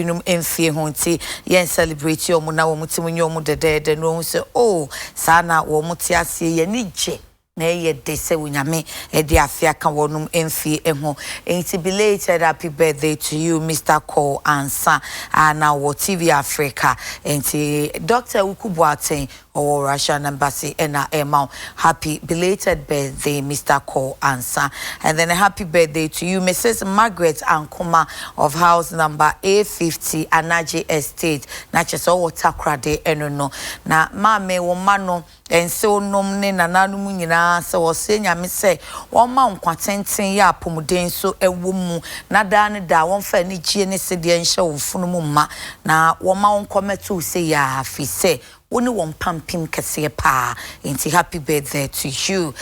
binum emfie ho nti yen celebrate omo na wo mutimu nyomu de no say oh sana wo mutiase ye ni je na ye de se wunyame e de afia ka wonum emfie ho enti belated happy birthday to you Mr. Cole Ansa na wo TV Africa enti Dr. Ukubuaten or Russian embassy ena emau happy belated birthday Mr. Cole Ansa and then a happy birthday to you Mrs. Margaret Ankuma of house number A50 Anaje Estate na cheso wotakrade enono na mame wo mano ense onom ne nananum nyina se wo se nyame se wo ma nkwatenten ya apomuden so ewo mu na da ne da won fa ne gie ne se de enhye wo funu mu ma na wo ma won kometu se ya fi se woni won pampim kese pa inti happy birthday to you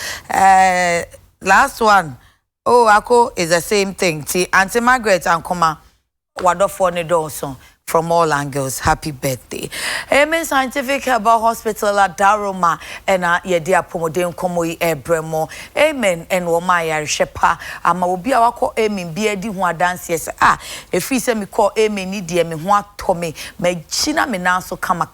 last one oh ako is the same thing ti Auntie Margaret Ankoma wadofo ne dawson from all angles happy birthday Amen Scientific Herbal Hospital at Daroma and ye dia pomoden komo yi ebremo amen and wo ma ya hwepa ama obi a wako amen bia di ho adanse yes efi se me call amen ni de me ho atome ma china me na so kama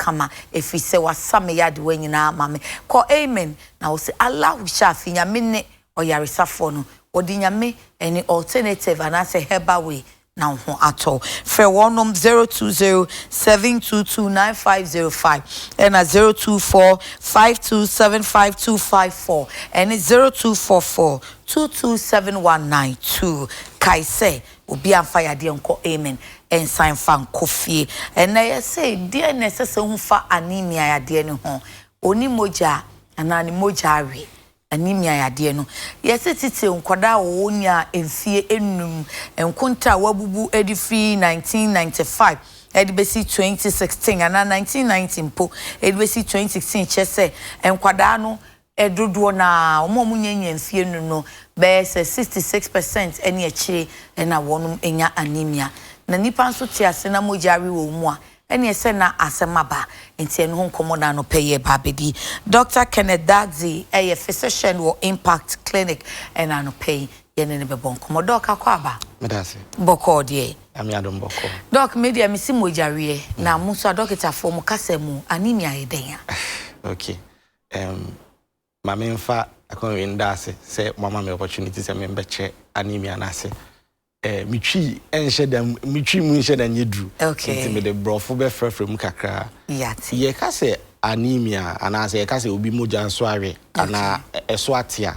efi se wasame ya de wanyina ama me call amen na wo se Allah shafi nyame ne oyaresafo no odi nyame any alternative and as a herbal way now at all. For 020-722-9505 and at 024-5275254 and it's 0244-227-192. Kaise obi amfaya de onko amen and sign fan coffee and I say dear necessary unfa anemia ya de ne ho oni moja anani mojari anemia ya de no yesi tete nkoda wo nya emfie enum enkunta wabubu edifi 1995 edibesi 2016 ana 1919 po edibesi 2016 chese enkwada no edodo na omomunyenye emfie nu no be 66% eni akire na wonum enya anemia na nipa nso tiase na mojari wo mu a eni ese na asemaba enti enu ho nkomo na no peye babedi Dr. Kenneth Dadzi a physician wo Impact Clinic and ano pay yenene be bon komo doc akwaba medase boko de ami adom boko doc media misi mojare na muso doctor for mu kasemu anemia yeden okay mama mfa akon ndase say mama me opportunity say me beche anemia na se mitwi enhye dem mitwi mu nhye dan yedru okay me de brofo be frefre mu kakra yati ye ka se anemia ana se ye ka se obi moja nso awe ana eso atia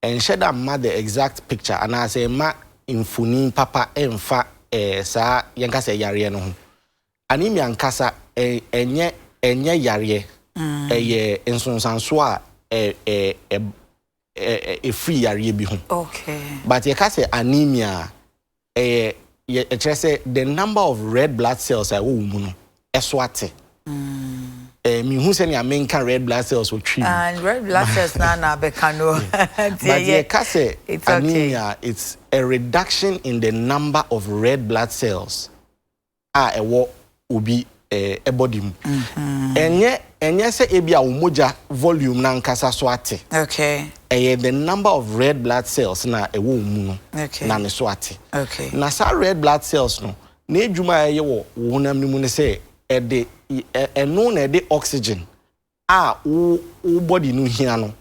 enhye da ma the exact picture ana se ma infuni papa emfa sa ye ka se yare no ho anemia nkasa enye yare ye ensonsanso a free yare bi ho okay but ye ka se anemia the number of red blood cells I will no eswate me who say main can red blood cells will treat and red blood cells na bekano but ye ka se anemia it's a reduction in the number of red blood cells ewo obi body mu enye se ebia umoja volume na nkasa so ate okay the number of red blood cells na ewo mu no okay na ne so ate okay na sa red blood cells no na edwuma ye wo wonam ni mu ne se eno na de oxygen wo body no hia no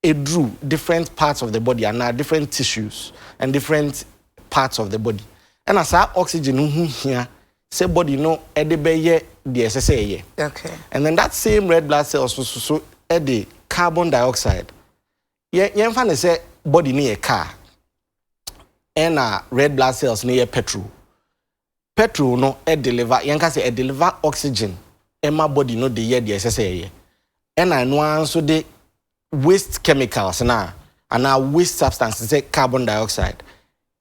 edru different parts of the body and different tissues and different parts of the body and as oxygen no hia say body no edebeye the SSA. Okay. And then that same red blood cells so the carbon dioxide. Yeah, find say body near a car. And red blood cells near petrol. Petrol no deliver say deliver oxygen. And my body no the SSA. And I know so the waste chemicals and waste substances say carbon dioxide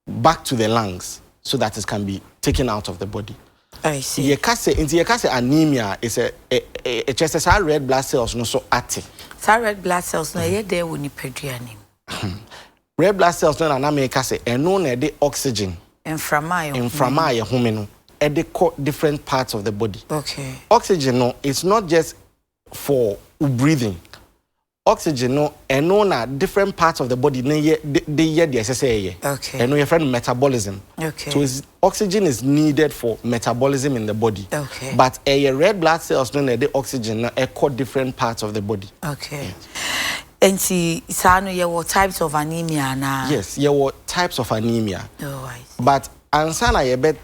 back to the lungs so that it can be taken out of the body. I see. Ye kase anemia is a just red blood cells no so ate. Sa red blood cells no ye there woni peduane. Red blood cells no na make say eno na de oxygen. Inframa ye home no e de different parts of the body. Okay. Oxygen no it's not just for breathing. oxygen no and no na different parts of the body they the SSA. Okay. And no your friend metabolism. Okay. So oxygen is needed for metabolism in the body. Okay. But a red blood cells no the oxygen no cause different parts of the body. Okay. And see, Sano, there were types of anemia now. Yes, there were types of anemia. Oh, I see. But ansana you bet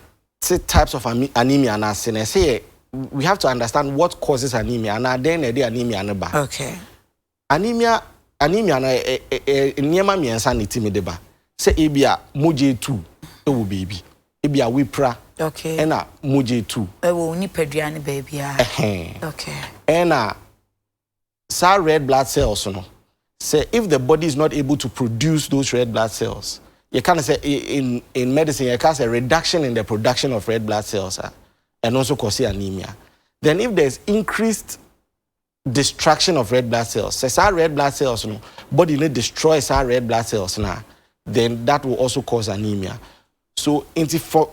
types of anemia na say we have to understand what causes anemia and then the anemia no ba. Okay. Anemia na nyema miensa ne timi deba. Say ebia moje 2 ewo baby. Ebia wipra. Okay. Ena moje 2. Ewo ni peduane baby ah. Okay. Ena sa red blood cells no. Say if the body is not able to produce those red blood cells, you can say in medicine you can say reduction in the production of red blood cells and also cause anemia. Then if there's increased destruction of red blood cells, says our red blood cells no body need destroys our red blood cells now, then that will also cause anemia. So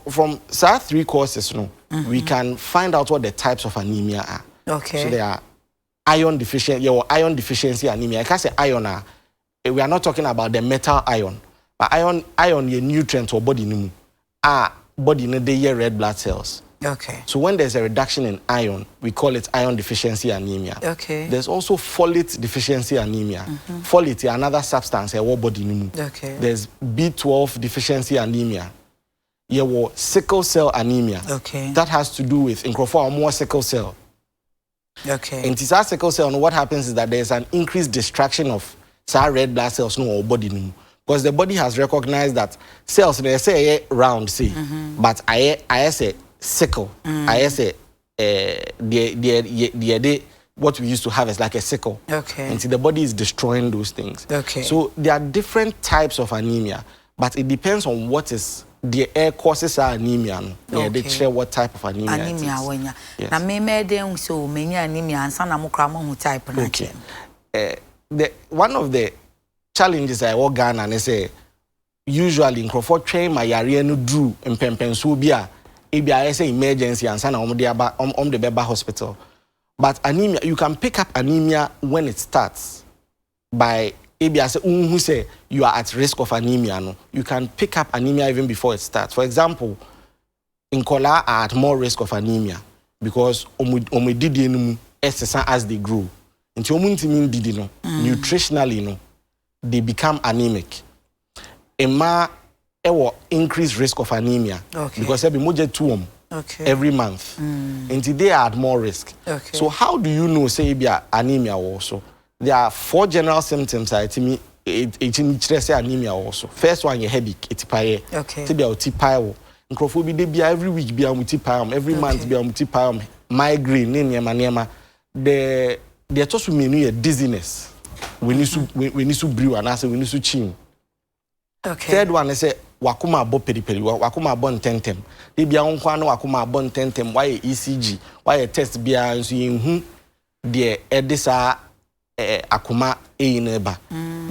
from 3 causes no, we can find out what the types of anemia are. Okay. So there are iron deficiency anemia. I can say iron. We are not talking about the metal iron, but iron is nutrient or body nimu. Body need the red blood cells. Okay. So when there's a reduction in iron, we call it iron deficiency anemia. Okay. There's also folate deficiency anemia. Folate is another substance in our body nimu. Okay. There's B12 deficiency anemia. Yeah, sickle cell anemia. Okay. That has to do with or more sickle cell. Okay. In this sickle cell, what happens is that there's an increased destruction of red blood cells no or body no, because the body has recognized that cells they say round say, but I say sickle. I say what we used to have is like a sickle. Okay. And the body is destroying those things. Okay. So there are different types of anemia, but it depends on what is the air causes anemia. Yeah, they share what type of anemia. Anemia wenya. Na me den so many anemia ansa na mo kra mo type na. Okay. One of the challenges I work Ghana and say usually in Crawford train my area no drew in Pempensu bia I say emergency ansa na the Beba hospital. But anemia, you can pick up anemia when it starts by who say you are at risk of anemia. No, you can pick up anemia even before it starts. For example, in Kola are at more risk of anemia because as they grow. Nutritionally, no, they become anemic. Emma increased risk of anemia because every month. And they are at more risk. Okay. So how do you know say anemia also? There are 4 general symptoms anemia also. First one, your headache, it's pie. Okay. Every week be every month be migraine, the just mean dizziness. We need to brew and answer we need to chin. Okay. Third one is wakuma bo periperi, wakuma bon tentem. They be on wakuma bon tentem, why ECG, why test be and so you the edisa akuma neba.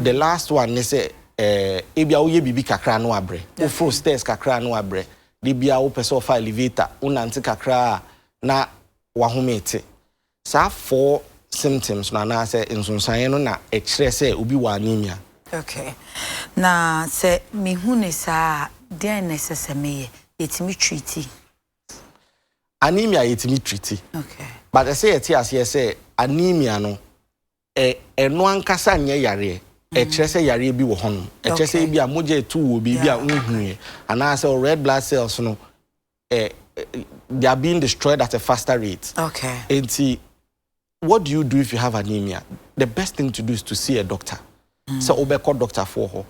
The last one is ebia uye bibi kakra no abre. O fro stairs kakra no abre. They be a person of elevator, unanti kakra na wahumete. Sa 4 symptoms na say insonsan no na ekire say obi wa anemia. Okay. Na say me hu ne sa den necessary yetimi treat. Anemia yetimi treat. Okay. But I say it here say anemia no no ankasa nye yare. Ekire say yare bi wo hono. Ekire say bi a moje 2 wo bi a unhue. And I say red blood cells no they are being destroyed at a faster rate. Okay. And what do you do if you have anemia? The best thing to do is to see a doctor. So obeko doctor for her.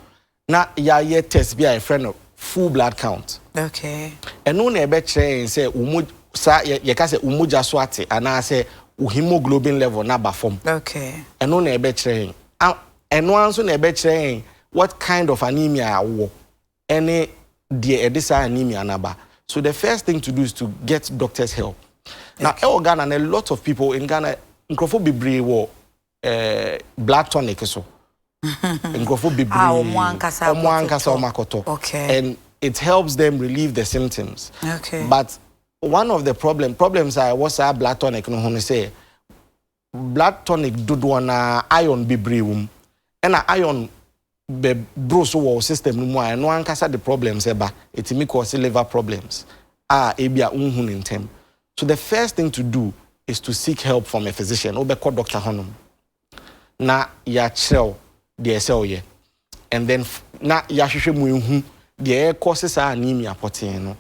Na ya test be a friend of full blood count. Okay. And no na be train say ye ka say umuja so ate and I say hemoglobin level na ba form. Okay. And no na be train. And one so na be train what kind of anemia wo any the edisa anemia na ba. So the first thing to do is to get doctor's help. Now, in Ghana, and a lot of people in Ghana, Nkrofo Bibri wo blood tonic so. Nkrofo Bibri. Okay. And it helps them relieve the symptoms. Okay. But one of the problems I was blood tonic no say blood tonic dodo na iron bebree wum na iron be bro so wo system mu a no ankasa the problems eba etimi cause liver problems ebia unhu ntem. So the first thing to do is to seek help from a physician. Obeko doctor honum na ya chrew the cell, and then na ya hwehwe mu enhu the causes anemia potin no.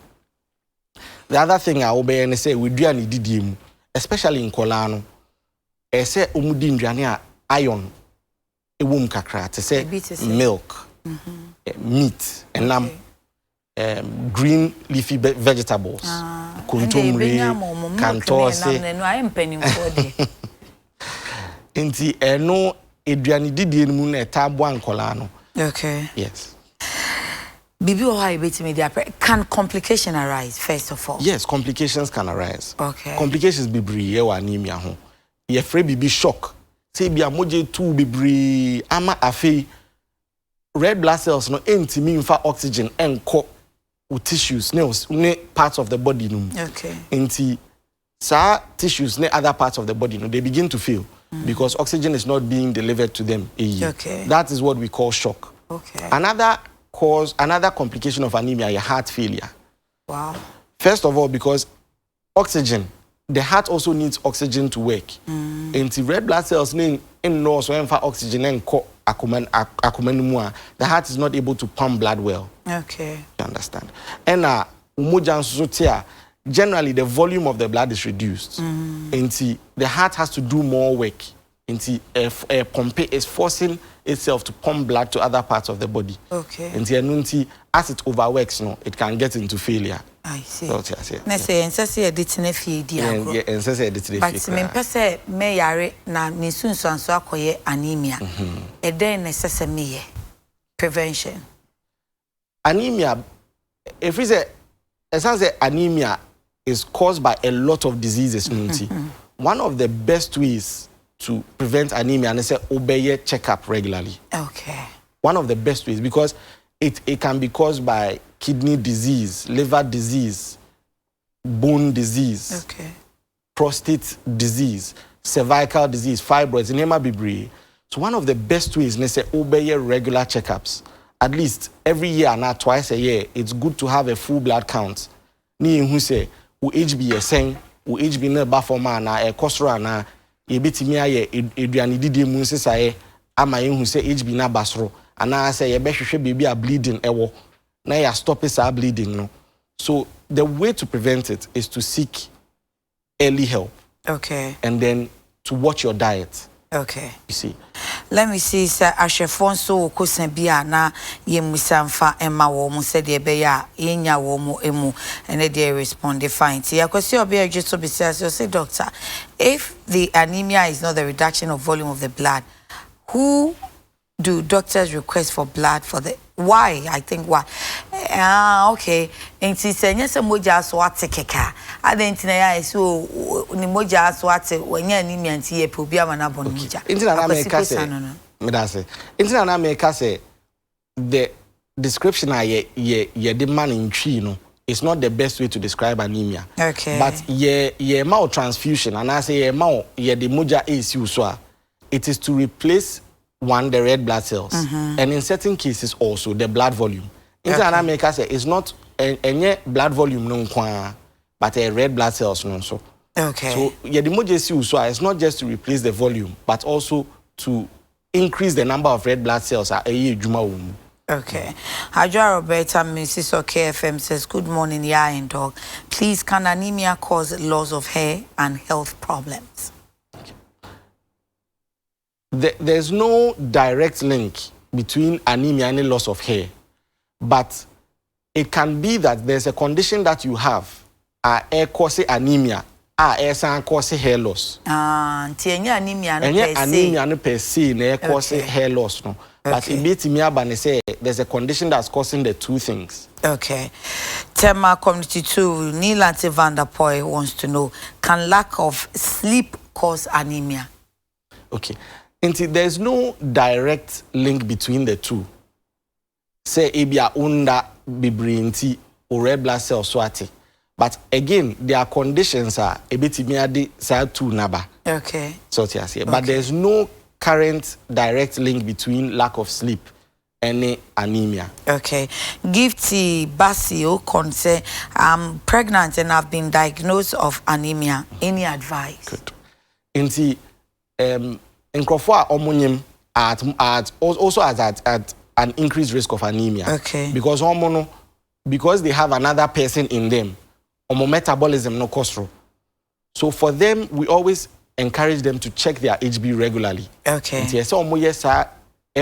The other thing I obey say we do an didiem, especially in colano. I say umudi nduane iron ewum kakra to say milk, meat, and green leafy vegetables. Kuntumri, kantose. Inti no eduane didiem mu na tabo an colano. Okay. Yes. Bibi or how media can complication arise first of all? Yes, complications can arise. Okay. Complications bibri or anemia ho. Ye free bibi shock. Say bi amoje too bibri ama afi red blood cells no entimi infa oxygen enko with tissues ne parts of the body no. Okay. Enti sa tissues ne other parts of the body no they begin to fail because oxygen is not being delivered to them. Okay. That is what we call shock. Okay. Another complication of anemia is heart failure. Wow. First of all, because oxygen, the heart also needs oxygen to work. And the red blood cells in no so for oxygen and the heart is not able to pump blood well. Okay. You understand? And generally the volume of the blood is reduced. And the heart has to do more work. And a pump is forcing itself to pump blood to other parts of the body. Okay. And as it overworks, it can get into failure. I see. That's what I say. Let's say, and say editing a few Yeah, and say editing. But me pese me yare na ni sunsun so akoye anemia. E den necessary me prevention. Anemia, if we say, anemia is caused by a lot of diseases. One of the best ways to prevent anemia and say obey checkup regularly. Okay. One of the best ways because it can be caused by kidney disease, liver disease, bone disease, okay, prostate disease, cervical disease, fibroids, Anemia bibri. So one of the best ways is say obey regular checkups. At least every year and not twice a year, it's good to have a full blood count. Ni who say HB HB na bafoma na e kosro na yebetimi aye eduane didi mu nsesaye ama yen hu se HB na basro ana say ye behwehwe baby a bleeding ewo na ya stop esa bleeding no. So the way to prevent it is to seek early help. Okay. And then to watch your diet. Okay. You see. Let me see sir Ashefonso kosan bia na yemusamfa emma wo mu se de be ya yenya wo mu emu and they respond fine. Ti akwesi obi just to be say doctor, if the anemia is not the reduction of volume of the blood, who do doctors request for blood for the why? I think why. Okay. Enti senye se moja so atekeka. Adentina ya so ni moja so ate wanya anemia nti ye pe obi amana bon moja. Enti na America say. Me da say. Enti na America say the description ye the man in tree no. It's not the best way to describe anemia. Okay. But ye maltransfusion and I say ye the moja is so it is to replace the red blood cells, and in certain cases also the blood volume. In America, say it's not any blood volume no but a red blood cells no so. Okay. So yeah, the emergency so it's not just to replace the volume, but also to increase the number of red blood cells at a juma. Okay. Hajra Roberta, Mrs. KFM says, good morning, yeah, and dog. Please, can anemia cause loss of hair and health problems? There's no direct link between anemia and loss of hair, but it can be that there's a condition that you have, cause anemia, cause hair loss. Anemia per se, cause hair loss, no. But it beats me up and say there's a condition that's causing the two things. Okay. Tema Community 2, Neil Vanderpoy wants to know, can lack of sleep cause anemia? Okay. There's no direct link between the two. Say ebia unda bibrinti or red blood cell swati. But again, there are conditions are ebitimi ade sa two naba. Okay. So yes, but there's no current direct link between lack of sleep and anemia. Okay. Gifty Basio Conse, I'm pregnant and I've been diagnosed of anemia. Any advice? Good. Inti Nkrofo omonyem at also at an increased risk of anemia. Okay. Because they have another person in them. Omo metabolism no costro. So for them, we always encourage them to check their HB regularly. Okay. Inti ese omo yesa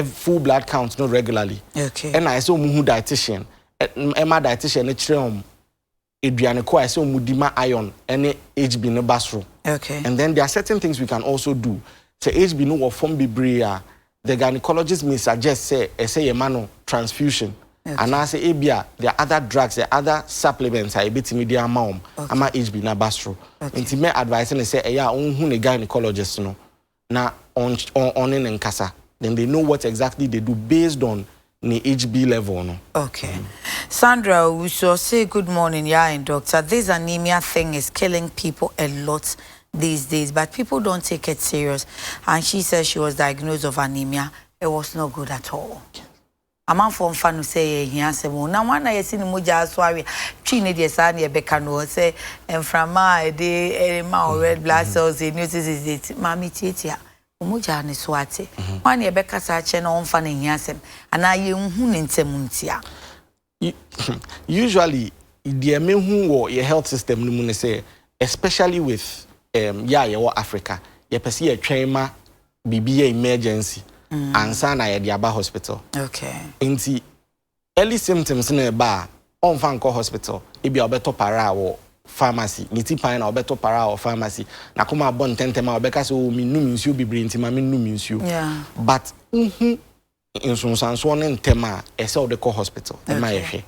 full blood count not regularly. Okay. And I saw muhu dietitian. Emma dietitian etrem eduane ko I saw mudima iron any HB no basro. Okay. And then there are certain things we can also do. Say HB no form bibria. The gynecologist may suggest say a mano transfusion. Okay. And I say ABA, there are other drugs, there are other supplements I bit media amount. Ama HB na basro. Intimate advice and say yeah, who ne gynecologist no na on in nkasa. Then they know what exactly they do based on the HB level. No? Okay. Sandra, we should say good morning, yeah, and doctor. This anemia thing is killing people a lot these days, but people don't take it serious. And she says she was diagnosed of anemia. It was not good at all. A man from Fanu say he answered, now one I seen Muja Swari, Chine de Sani Becano say, and from my day, red blood cells, the news is it, Mammy Titia. Umuja ni swati. Wani ebeka sa chena onfane nyasem. Anaye unhune ntemuntia. Usually, the main wo your health system numune say, especially with your Africa, you perceive a trauma, BBA emergency, and sana ya diaba hospital. Okay. Inti early symptoms in a bar, on fanko hospital, ibi obeto para wo pharmacy niti pan na obeto para or pharmacy na kuma bon tentema obeka so mi nu minsu bibiri nti ma mi nu minsu but insunsanso ne ntema ese o de call hospital e ma yehwe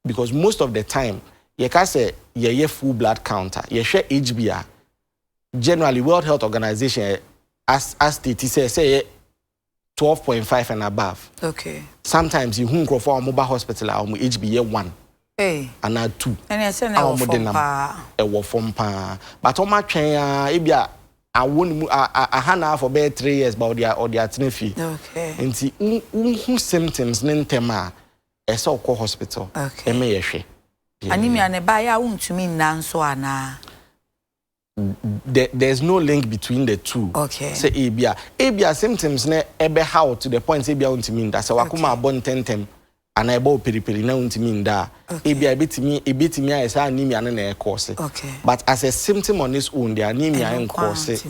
because most of the time ye ka say ye full blood counter ye hwe HbA generally World Health Organization as state say 12.5 and above. Okay. Sometimes you hunko for mobile hospital or HbA 1. Hey. And 2. And I said no form pa. But on my train, ebia I won't a hana for about 3 years about their fee. Okay. And see who symptoms nentema a so-called hospital. Okay. Emeyeshe. Anemia ne ba ya to me nanso ana. There's no link between the two. Okay. Say ebia symptoms ne ebe how to the point ebia untimi nda. So wakuma abon tentem. And I bought periperi na untimi nda. Ebia ebitimi esa anemia na cause. Okay. But as a symptom on its own, the anemia and cause.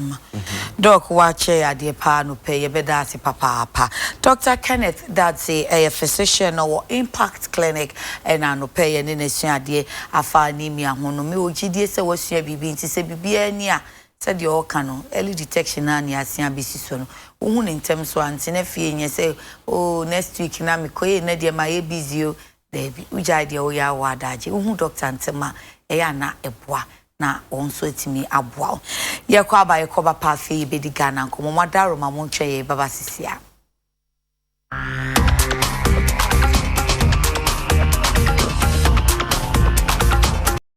Doc, watch a dear pa no pay a bedasi papa. Dr. Kenneth, that's a physician or impact clinic and I no pay and in a shady afa anemia. Monomi ojidi se was your bibi to say bibia said your cano early detection and yasia bisisono. In terms of antinefie, say, oh, next week na me koye nedia my busy. Debi uja idea oya wadaje doctor antema eya na eboa na onso etimi aboa ye kwa ba ye koba pa fe be di Ghana nkomo madaro ma mo ntwe ye baba sisia.